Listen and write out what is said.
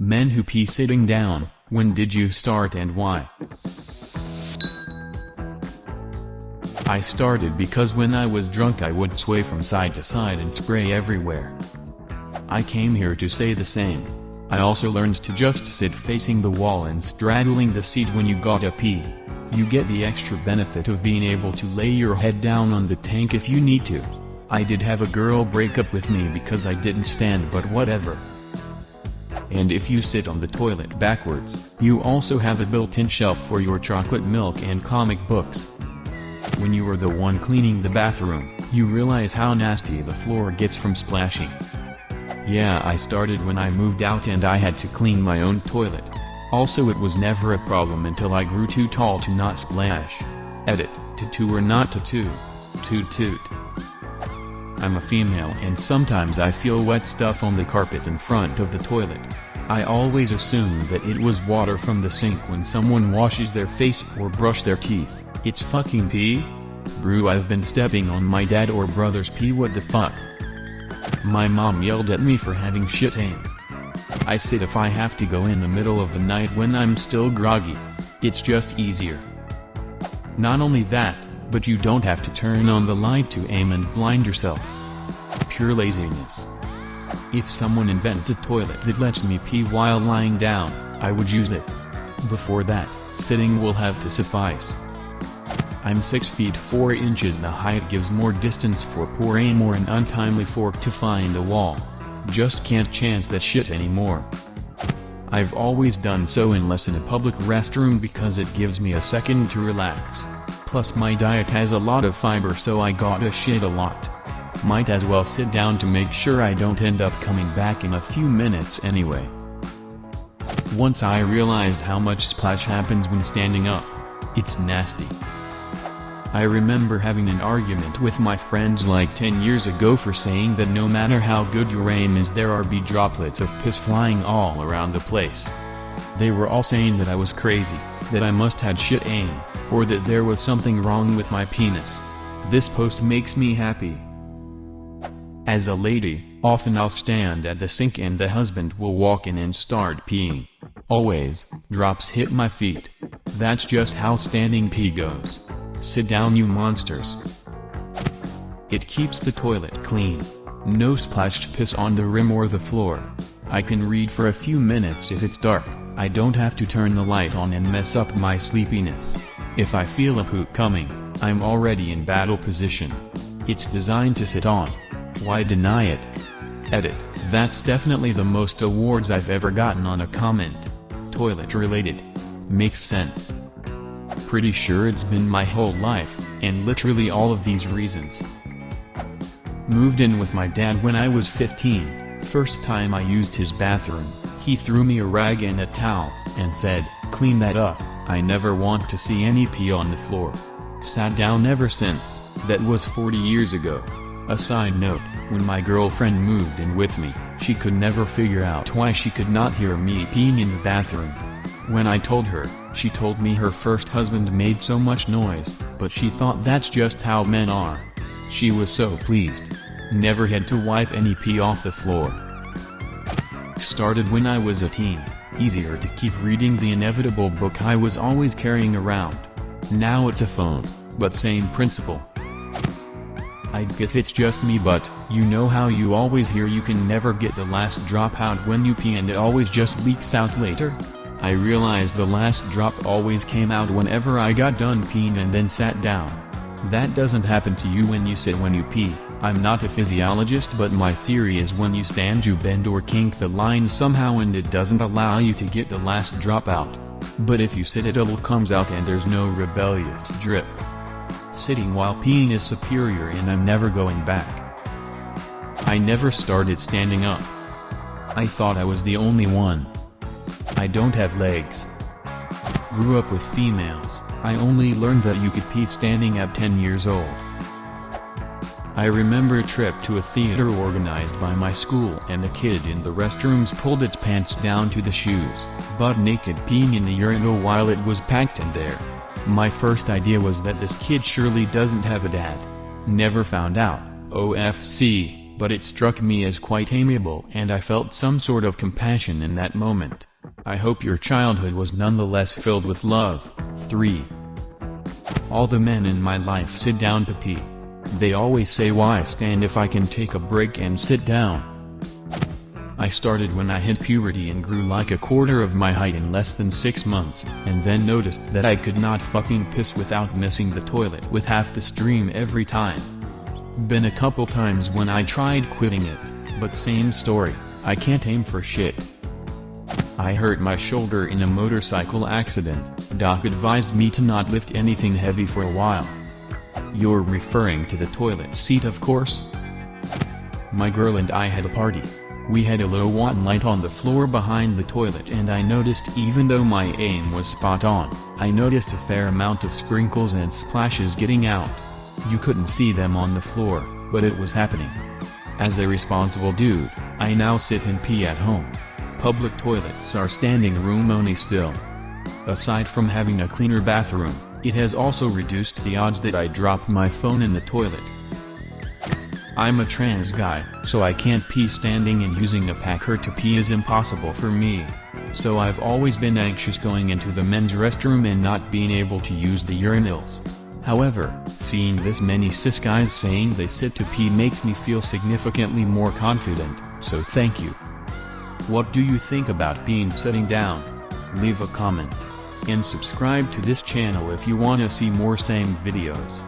Men who pee sitting down, when did you start and why? I started because when I was drunk I would sway from side to side and spray everywhere. I came here to say the same. I also learned to just sit facing the wall and straddling the seat when you gotta pee. You get the extra benefit of being able to lay your head down on the tank if you need to. I did have a girl break up with me because I didn't stand, but whatever. And if you sit on the toilet backwards, you also have a built-in shelf for your chocolate milk and comic books. When you are the one cleaning the bathroom, you realize how nasty the floor gets from splashing. Yeah, I started when I moved out and I had to clean my own toilet. Also, it was never a problem until I grew too tall to not splash. Edit, to or not to. Toot. I'm a female and sometimes I feel wet stuff on the carpet in front of the toilet. I always assume that it was water from the sink when someone washes their face or brush their teeth. It's fucking pee? Brew, I've been stepping on my dad or brother's pee, what the fuck? My mom yelled at me for having shit aim. I sit if I have to go in the middle of the night when I'm still groggy. It's just easier. Not only that, but you don't have to turn on the light to aim and blind yourself. Pure laziness. If someone invents a toilet that lets me pee while lying down, I would use it. Before that, sitting will have to suffice. I'm 6 feet 4 inches. The height gives more distance for poor aim or an untimely fork to find a wall. Just can't chance that shit anymore. I've always done so unless in a public restroom because it gives me a second to relax. Plus my diet has a lot of fiber, so I gotta shit a lot. Might as well sit down to make sure I don't end up coming back in a few minutes anyway. Once I realized how much splash happens when standing up. It's nasty. I remember having an argument with my friends like 10 years ago for saying that no matter how good your aim is, there are droplets of piss flying all around the place. They were all saying that I was crazy, that I must had shit aim, or that there was something wrong with my penis. This post makes me happy. As a lady, often I'll stand at the sink and the husband will walk in and start peeing. Always, drops hit my feet. That's just how standing pee goes. Sit down, you monsters. It keeps the toilet clean. No splashed piss on the rim or the floor. I can read for a few minutes if it's dark. I don't have to turn the light on and mess up my sleepiness. If I feel a poop coming, I'm already in battle position. It's designed to sit on. Why deny it? Edit, that's definitely the most awards I've ever gotten on a comment. Toilet related. Makes sense. Pretty sure it's been my whole life, and literally all of these reasons. Moved in with my dad when I was 15. First time I used his bathroom, he threw me a rag and a towel, and said, "Clean that up, I never want to see any pee on the floor." Sat down ever since. That was 40 years ago. A side note, when my girlfriend moved in with me, she could never figure out why she could not hear me peeing in the bathroom. When I told her, she told me her first husband made so much noise, but she thought that's just how men are. She was so pleased. Never had to wipe any pee off the floor. Started when I was a teen. Easier to keep reading the inevitable book I was always carrying around. Now it's a phone, but same principle. I'd if it's just me, but you know how you always hear you can never get the last drop out when you pee and it always just leaks out later? I realized the last drop always came out whenever I got done peeing and then sat down. That doesn't happen to you when you sit when you pee. I'm not a physiologist, but my theory is when you stand you bend or kink the line somehow and it doesn't allow you to get the last drop out. But if you sit it all comes out and there's no rebellious drip. Sitting while peeing is superior and I'm never going back. I never started standing up. I thought I was the only one. I don't have legs. Grew up with females. I only learned that you could pee standing at 10 years old. I remember a trip to a theater organized by my school and a kid in the restrooms pulled its pants down to the shoes, butt naked peeing in the urinal while it was packed in there. My first idea was that this kid surely doesn't have a dad. Never found out. OFC, but it struck me as quite amiable and I felt some sort of compassion in that moment. I hope your childhood was nonetheless filled with love. 3. All the men in my life sit down to pee. They always say why stand if I can take a break and sit down. I started when I hit puberty and grew like a quarter of my height in less than 6 months, and then noticed that I could not fucking piss without missing the toilet with half the stream every time. Been a couple times when I tried quitting it, but same story, I can't aim for shit. I hurt my shoulder in a motorcycle accident. Doc advised me to not lift anything heavy for a while. You're referring to the toilet seat, of course? My girl and I had a party. We had a low watt light on the floor behind the toilet and I noticed even though my aim was spot on, I noticed a fair amount of sprinkles and splashes getting out. You couldn't see them on the floor, but it was happening. As a responsible dude, I now sit and pee at home. Public toilets are standing room only still. Aside from having a cleaner bathroom, it has also reduced the odds that I drop my phone in the toilet. I'm a trans guy, so I can't pee standing, and using a packer to pee is impossible for me. So I've always been anxious going into the men's restroom and not being able to use the urinals. However, seeing this many cis guys saying they sit to pee makes me feel significantly more confident, so thank you. What do you think about being sitting down? Leave a comment. And subscribe to this channel if you wanna see more same videos.